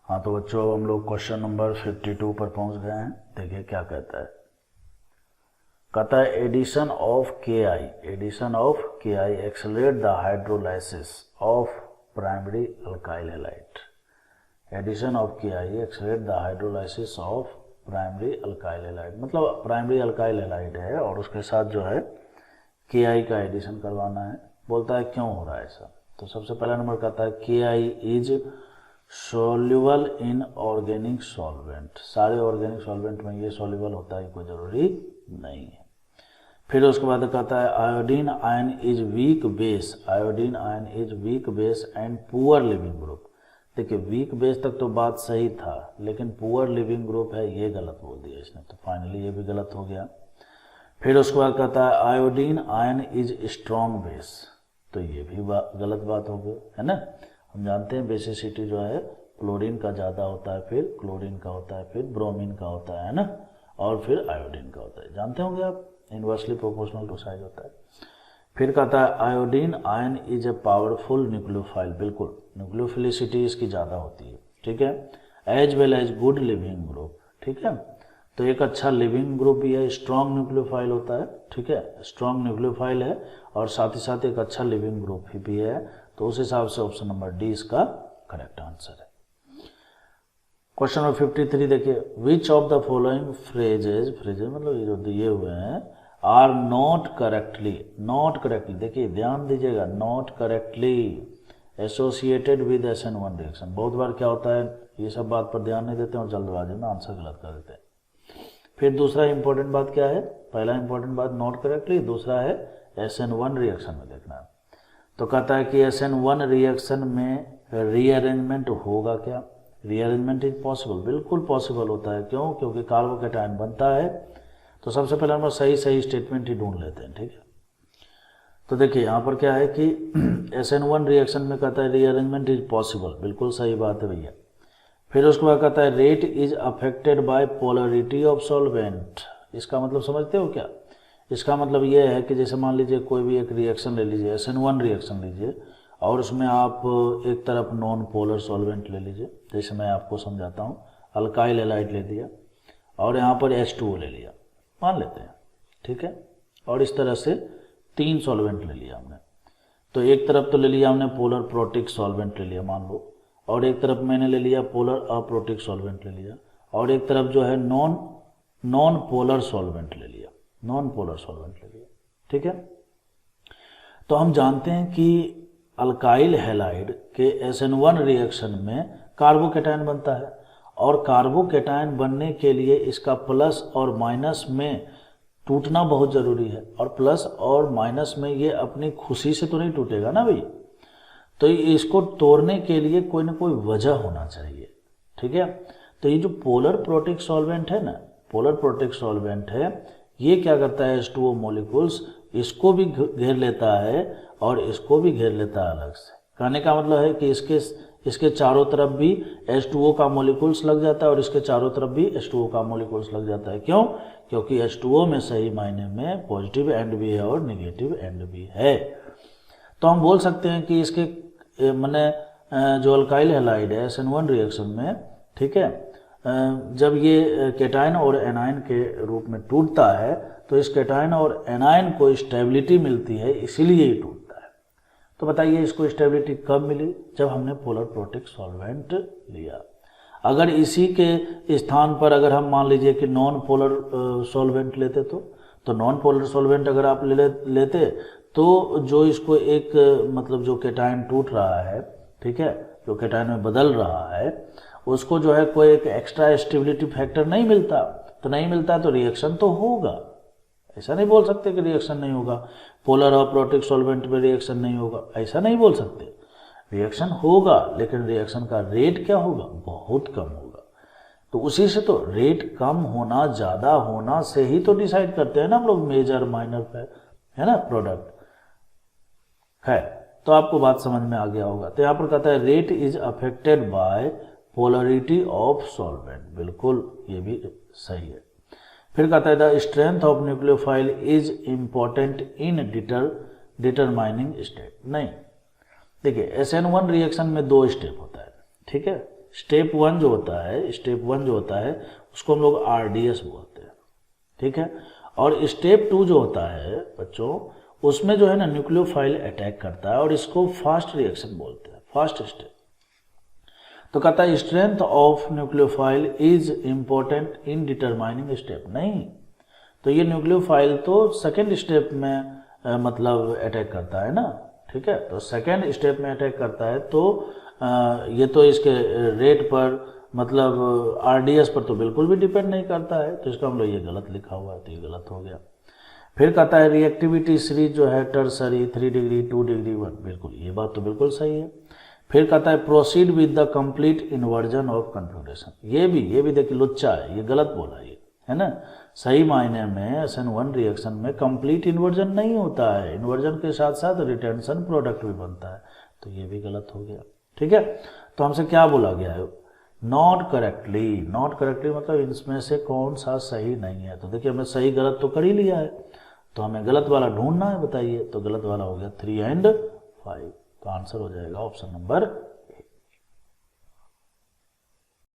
हाँ तो बच्चों हम लोग क्वेश्चन नंबर 52 पर पहुंच गए हैं। देखिए क्या कहता है addition of K I accelerate the hydrolysis of primary alkyl halide. Addition of K I accelerate the hydrolysis of primary alkyl halide, मतलब प्राइमरी अल्काइल हैलाइड है और उसके साथ जो है के आई का एडिशन करवाना है। बोलता है क्यों हो रहा है ऐसा। तो सबसे पहला नंबर कहता है K I is soluble in organic solvent. सारे ऑर्गेनिक सॉल्वेंट में ये सोल्यूबल होता है, कोई ज़रूरी नहीं है। फिर उसके बाद कहता है iodine ion is weak base, iodine ion is weak base and poor leaving group. देखिए वीक बेस तक तो बात सही था, लेकिन पुअर लिविंग ग्रुप है ये गलत बोल दिया इसने, तो फाइनली ये भी गलत हो गया। फिर उसके बाद कहता है iodine ion is strong base, तो ये भी गलत बात हो गई है ना। हम जानते हैं बेसिसिटी जो है क्लोरीन का ज़्यादा होता है, फिर क्लोरीन का होता है, फिर ब्रोमीन का होता है ना, और फिर आयोडीन का होता है। जानते होंगे आप, इन्वर्सली प्रोपोर्शनल टू साइज होता है। फिर कहता है iodine ion is a powerful nucleophile, बिल्कुल न्यूक्लियोफिलिसिटी इसकी ज़्यादा होती है, ठीक है, as well as good leaving group, ठीक है। तो एक अच्छा लिविंग ग्रुप भी है, स्ट्रॉन्ग न्यूक्लियोफाइल होता है, ठीक है, स्ट्रॉन्ग न्यूक्लियोफाइल है और साथ ही साथ एक अच्छा लिविंग ग्रुप भी है। तो उस हिसाब से ऑप्शन नंबर डी इसका करेक्ट आंसर है। क्वेश्चन नंबर 53 देखिए, which of the following phrases मतलब ये जो दिए हुए हैं आर नॉट करेक्टली, देखिए ध्यान दीजिएगा, not correctly associated with SN1 reaction. बहुत बार क्या होता है, ये सब बात पर ध्यान नहीं देते और जल्दबाजी में आंसर गलत कर देते हैं। फिर दूसरा इंपॉर्टेंट बात क्या है, पहला इंपॉर्टेंट बात नॉट करेक्टली, दूसरा है SN1 रिएक्शन में देखना है। तो कहता है कि SN1 रिएक्शन में रीअरेंजमेंट होगा क्या। रीअरेंजमेंट इज पॉसिबल, बिल्कुल पॉसिबल होता है। क्यों? क्योंकि कार्बोकैटायन बनता है। तो सबसे पहले हम सही स्टेटमेंट ही ढूंढ लेते हैं, ठीक है। तो देखिए यहाँ पर क्या है कि SN1 रिएक्शन में कहता है रीअरेंजमेंट इज पॉसिबल, बिल्कुल सही बात है भैया। फिर उसके बाद कहता है rate is affected by polarity of solvent. इसका मतलब समझते हो क्या? इसका मतलब ये है कि जैसे मान लीजिए कोई भी एक रिएक्शन ले लीजिए, SN1 रिएक्शन लीजिए, और उसमें आप एक तरफ नॉन पोलर सॉल्वेंट ले लीजिए, जैसे मैं आपको समझाता हूँ, अल्काइल हैलाइड ले दिया और यहाँ पर H2O ले लिया, मान लेते हैं, ठीक है। और इस तरह से 3 सॉल्वेंट ले लिया हमने। तो एक तरफ तो ले लिया हमने पोलर प्रोटिक सॉल्वेंट ले लिया मान लो, और एक तरफ मैंने ले लिया पोलर अप्रोटिक सॉल्वेंट ले लिया, और एक तरफ जो है नॉन पोलर सॉल्वेंट ले लिया, ठीक है। तो हम जानते हैं कि अल्काइल हैलाइड के SN1 रिएक्शन में कार्बोकैटायन बनता है, और कार्बोकैटायन बनने के लिए इसका प्लस और माइनस में टूटना बहुत ज़रूरी है, और प्लस और माइनस में ये अपनी खुशी से तो नहीं टूटेगा ना भाई। तो इसको तोड़ने के लिए कोई ना कोई वजह होना चाहिए, ठीक है। तो ये जो पोलर प्रोटिक सॉल्वेंट है ना, पोलर प्रोटिक सॉल्वेंट है, ये क्या करता है, H2O मॉलिक्यूल्स इसको भी घेर लेता है और इसको भी घेर लेता है अलग से। कहने का मतलब है कि इसके चारों तरफ भी H2O का मॉलिक्यूल्स लग जाता है और इसके चारों तरफ भी H2O का मॉलिक्यूल्स लग जाता है। क्यों? क्योंकि H2O में सही मायने में पॉजिटिव एंड भी है और निगेटिव एंड भी है। तो हम बोल सकते हैं कि इसके मैंने जो अल्काइल हैलाइड है SN1 रिएक्शन में, ठीक है, जब ये कैटायन और एनायन के रूप में टूटता है तो इस कैटायन और एनायन को स्टेबिलिटी मिलती है, इसीलिए ये टूटता है। तो बताइए इसको स्टेबिलिटी कब मिली? जब हमने पोलर प्रोटिक सॉल्वेंट लिया। अगर इसी के स्थान पर अगर हम मान लीजिए कि नॉन पोलर सॉल्वेंट लेते तो नॉन पोलर सॉल्वेंट अगर आप लेते तो जो इसको एक मतलब जो कैटायन टूट रहा है, ठीक है, जो कैटायन में बदल रहा है, उसको जो है कोई एक एक्स्ट्रा स्टेबिलिटी फैक्टर नहीं मिलता। तो नहीं मिलता तो रिएक्शन तो होगा, ऐसा नहीं बोल सकते कि रिएक्शन नहीं होगा। पोलर और प्रोटिक सॉल्वेंट में रिएक्शन नहीं होगा, ऐसा नहीं बोल सकते। रिएक्शन होगा, लेकिन रिएक्शन का रेट क्या होगा? बहुत कम होगा। तो उसी से तो रेट कम होना ज़्यादा होना से ही तो डिसाइड करते हैं ना हम लोग मेजर माइनर है ना प्रोडक्ट है। तो आपको बात समझ में आ गया होगा। तो यहाँ पर कहता है rate is affected by polarity of solvent, बिल्कुल ये भी सही है। फिर कहता है the strength of nucleophile is important in determining state. नहीं, देखिए SN1 रिएक्शन में 2 स्टेप होता है, ठीक है। स्टेप वन जो होता है उसको हम लोग RDS बोलते हैं, ठीक है। और स्टेप टू जो होता है बच्चों, उसमें जो है ना न्यूक्लियोफाइल अटैक करता है और इसको फास्ट रिएक्शन बोलते हैं, फास्ट स्टेप। तो कहता है strength of nucleophile is important in determining step, नहीं, तो ये न्यूक्लियोफाइल तो सेकेंड स्टेप में मतलब अटैक करता है ना, ठीक है। तो सेकेंड स्टेप में अटैक करता है तो ये तो इसके रेट पर मतलब RDS पर तो बिल्कुल भी डिपेंड नहीं करता है, तो इसका हम लोग ये गलत लिखा हुआ है, तो ये गलत हो गया। फिर कहता है रिएक्टिविटी सीरीज जो है टर्सरी 3 डिग्री 2 डिग्री 1, बिल्कुल ये बात तो बिल्कुल सही है। फिर कहता है proceed with the complete inversion of configuration, ये भी देखिए लुच्चा है, ये गलत बोला ये, है ना। सही मायने में SN1 रिएक्शन में कंप्लीट इन्वर्जन नहीं होता है, इन्वर्जन के साथ साथ रिटेंशन प्रोडक्ट भी बनता है, तो ये भी गलत हो गया, ठीक है। तो हमसे क्या बोला गया है, नॉट करेक्टली मतलब इनमें से कौन सा सही नहीं है। तो देखिए हमें सही गलत तो कर ही लिया है, तो हमें गलत वाला ढूंढना है, बताइए। तो गलत वाला हो गया 3 और 5, तो आंसर हो जाएगा ऑप्शन नंबर